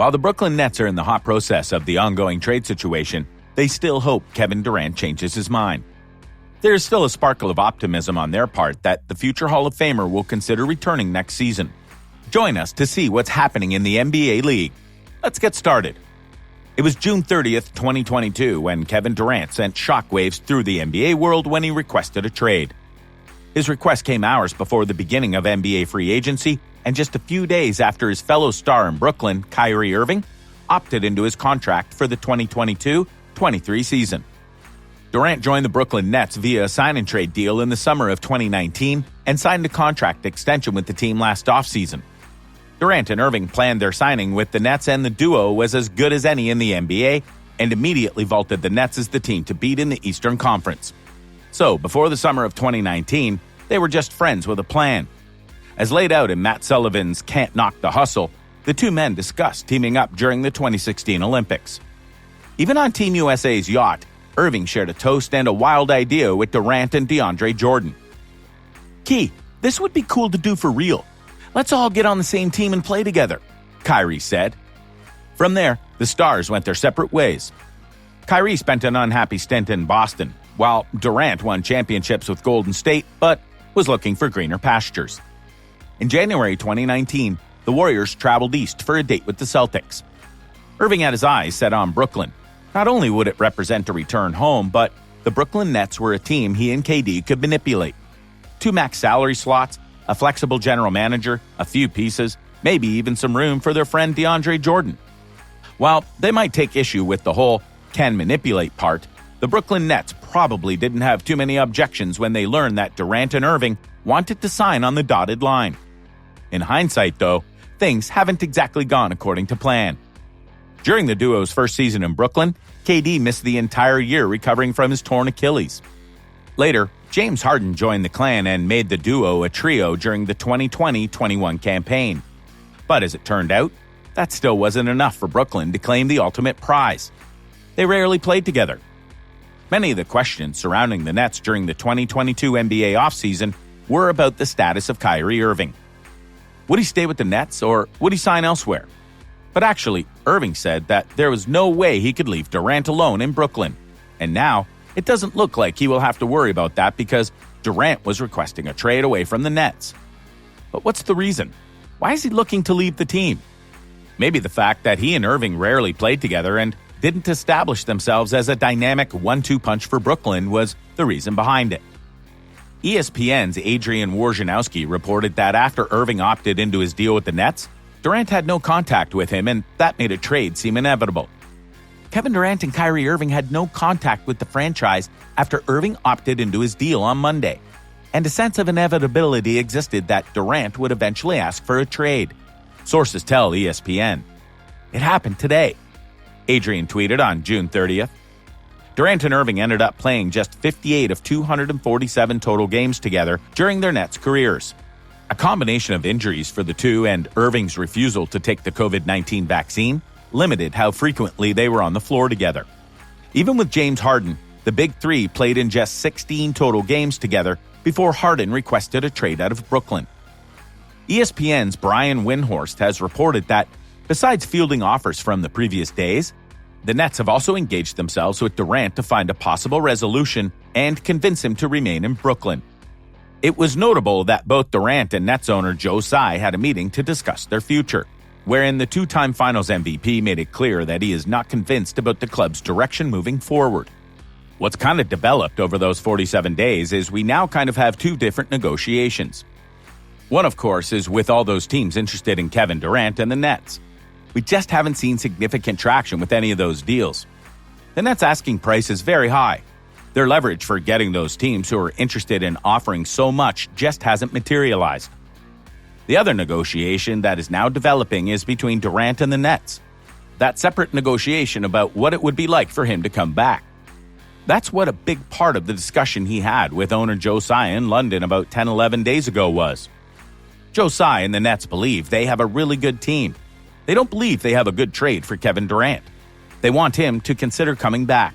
While the Brooklyn Nets are in the hot process of the ongoing trade situation, they still hope Kevin Durant changes his mind. There is still a sparkle of optimism on their part that the future Hall of Famer will consider returning next season. Join us to see what's happening in the NBA League. Let's get started. It was June 30th, 2022, when Kevin Durant sent shockwaves through the NBA world when he requested a trade. His request came hours before the beginning of NBA free agency and just a few days after his fellow star in Brooklyn, Kyrie Irving, opted into his contract for the 2022-23 season. Durant joined the Brooklyn Nets via a sign-and-trade deal in the summer of 2019 and signed a contract extension with the team last offseason. Durant and Irving planned their signing with the Nets, and the duo was as good as any in the NBA and immediately vaulted the Nets as the team to beat in the Eastern Conference. So, before the summer of 2019, they were just friends with a plan. As laid out in Matt Sullivan's Can't Knock the Hustle, the two men discussed teaming up during the 2016 Olympics. Even on Team USA's yacht, Irving shared a toast and a wild idea with Durant and DeAndre Jordan. "Key, this would be cool to do for real. Let's all get on the same team and play together," Kyrie said. From there, the stars went their separate ways. Kyrie spent an unhappy stint in Boston, while Durant won championships with Golden State, but was looking for greener pastures. In January 2019, the Warriors traveled east for a date with the Celtics. Irving had his eyes set on Brooklyn. Not only would it represent a return home, but the Brooklyn Nets were a team he and KD could manipulate. 2 max salary slots, a flexible general manager, a few pieces, maybe even some room for their friend DeAndre Jordan. While they might take issue with the whole can manipulate part, the Brooklyn Nets probably didn't have too many objections when they learned that Durant and Irving wanted to sign on the dotted line. In hindsight, though, things haven't exactly gone according to plan. During the duo's first season in Brooklyn, KD missed the entire year recovering from his torn Achilles. Later, James Harden joined the clan and made the duo a trio during the 2020-21 campaign. But as it turned out, that still wasn't enough for Brooklyn to claim the ultimate prize. They rarely played together. Many of the questions surrounding the Nets during the 2022 NBA offseason were about the status of Kyrie Irving. Would he stay with the Nets, or would he sign elsewhere? But actually, Irving said that there was no way he could leave Durant alone in Brooklyn. And now, it doesn't look like he will have to worry about that because Durant was requesting a trade away from the Nets. But what's the reason? Why is he looking to leave the team? Maybe the fact that he and Irving rarely played together and didn't establish themselves as a dynamic 1-2 punch for Brooklyn was the reason behind it. ESPN's Adrian Wojnarowski reported that after Irving opted into his deal with the Nets, Durant had no contact with him, and that made a trade seem inevitable. Kevin Durant and Kyrie Irving had no contact with the franchise after Irving opted into his deal on Monday, and a sense of inevitability existed that Durant would eventually ask for a trade. Sources tell ESPN. It happened today. Adrian tweeted on June 30th. Durant and Irving ended up playing just 58 of 247 total games together during their Nets careers. A combination of injuries for the two and Irving's refusal to take the COVID-19 vaccine limited how frequently they were on the floor together. Even with James Harden, the Big Three played in just 16 total games together before Harden requested a trade out of Brooklyn. ESPN's Brian Windhorst has reported that, besides fielding offers from the previous days, the Nets have also engaged themselves with Durant to find a possible resolution and convince him to remain in Brooklyn. It was notable that both Durant and Nets owner Joe Tsai had a meeting to discuss their future, wherein the 2-time Finals MVP made it clear that he is not convinced about the club's direction moving forward. What's kind of developed over those 47 days is we now kind of have 2 different negotiations. One, of course, is with all those teams interested in Kevin Durant and the Nets. We just haven't seen significant traction with any of those deals. The Nets' asking price is very high. Their leverage for getting those teams who are interested in offering so much just hasn't materialized. The other negotiation that is now developing is between Durant and the Nets. That separate negotiation about what it would be like for him to come back. That's what a big part of the discussion he had with owner Joe Tsai in London about 10-11 days ago was. Joe Tsai and the Nets believe they have a really good team. They don't believe they have a good trade for Kevin Durant. They want him to consider coming back.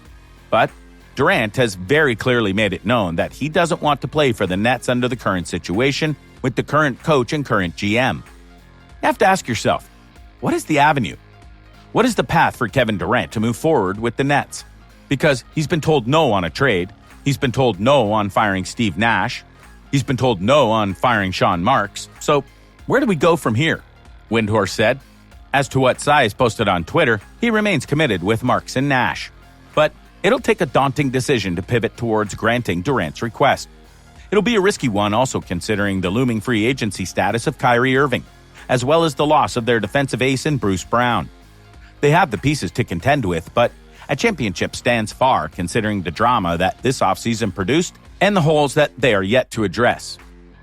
But Durant has very clearly made it known that he doesn't want to play for the Nets under the current situation with the current coach and current GM. You have to ask yourself, what is the avenue? What is the path for Kevin Durant to move forward with the Nets? Because he's been told no on a trade, he's been told no on firing Steve Nash, he's been told no on firing Sean Marks, so where do we go from here? Windhorst said. As to what Size posted on Twitter, he remains committed with Marks and Nash. But it'll take a daunting decision to pivot towards granting Durant's request. It'll be a risky one also considering the looming free agency status of Kyrie Irving, as well as the loss of their defensive ace in Bruce Brown. They have the pieces to contend with, but a championship stands far considering the drama that this offseason produced and the holes that they are yet to address.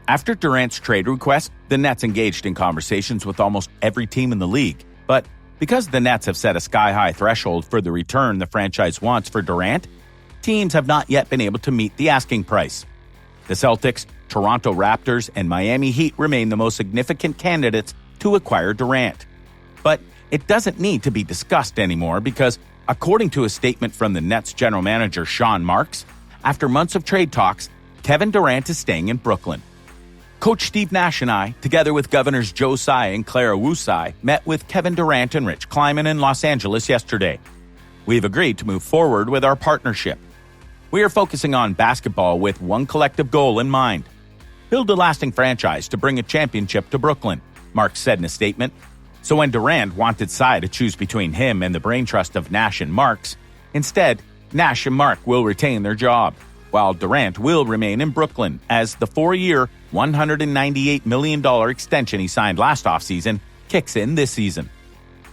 After Durant's trade request, the Nets engaged in conversations with almost every team in the league, but because the Nets have set a sky-high threshold for the return the franchise wants for Durant, teams have not yet been able to meet the asking price. The Celtics, Toronto Raptors, and Miami Heat remain the most significant candidates to acquire Durant. But it doesn't need to be discussed anymore because, according to a statement from the Nets general manager Sean Marks, after months of trade talks, Kevin Durant is staying in Brooklyn. Coach Steve Nash and I, together with Governors Joe Tsai and Clara Wu Tsai, met with Kevin Durant and Rich Kleiman in Los Angeles yesterday. We've agreed to move forward with our partnership. We are focusing on basketball with one collective goal in mind: build a lasting franchise to bring a championship to Brooklyn, Mark said in a statement. So when Durant wanted Tsai to choose between him and the brain trust of Nash and Marks, instead, Nash and Mark will retain their job, while Durant will remain in Brooklyn as the 4-year, $198 million extension he signed last offseason kicks in this season.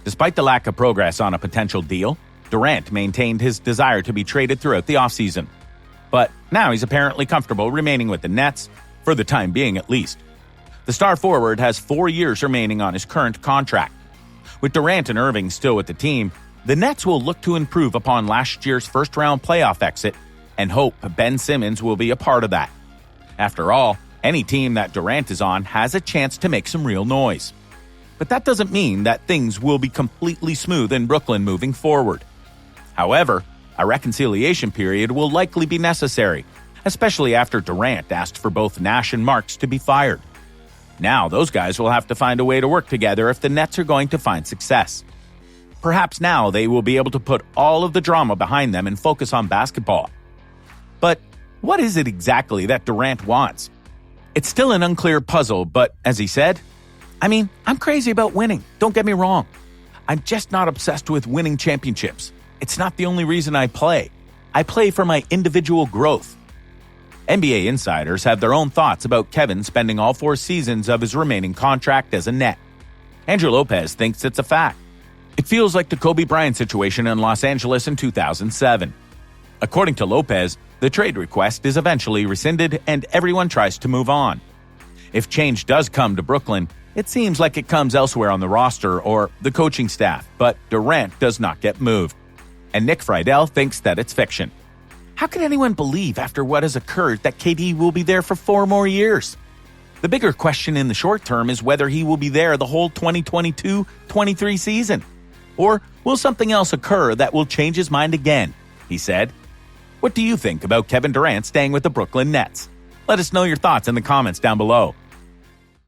Despite the lack of progress on a potential deal, Durant maintained his desire to be traded throughout the offseason. But now he's apparently comfortable remaining with the Nets, for the time being at least. The star forward has 4 years remaining on his current contract. With Durant and Irving still with the team, the Nets will look to improve upon last year's first-round playoff exit and hope Ben Simmons will be a part of that. After all, any team that Durant is on has a chance to make some real noise. But that doesn't mean that things will be completely smooth in Brooklyn moving forward. However, a reconciliation period will likely be necessary, especially after Durant asked for both Nash and Marks to be fired. Now those guys will have to find a way to work together if the Nets are going to find success. Perhaps now they will be able to put all of the drama behind them and focus on basketball. But what is it exactly that Durant wants? It's still an unclear puzzle, but as he said, I'm crazy about winning, don't get me wrong. I'm just not obsessed with winning championships. It's not the only reason I play. I play for my individual growth. NBA insiders have their own thoughts about Kevin spending all 4 seasons of his remaining contract as a Net. Andrew Lopez thinks it's a fact. It feels like the Kobe Bryant situation in Los Angeles in 2007. According to Lopez, the trade request is eventually rescinded and everyone tries to move on. If change does come to Brooklyn, it seems like it comes elsewhere on the roster or the coaching staff, but Durant does not get moved. And Nick Friedel thinks that it's fiction. How can anyone believe after what has occurred that KD will be there for 4 more years? The bigger question in the short term is whether he will be there the whole 2022-23 season. Or will something else occur that will change his mind again, he said. What do you think about Kevin Durant staying with the Brooklyn Nets? Let us know your thoughts in the comments down below.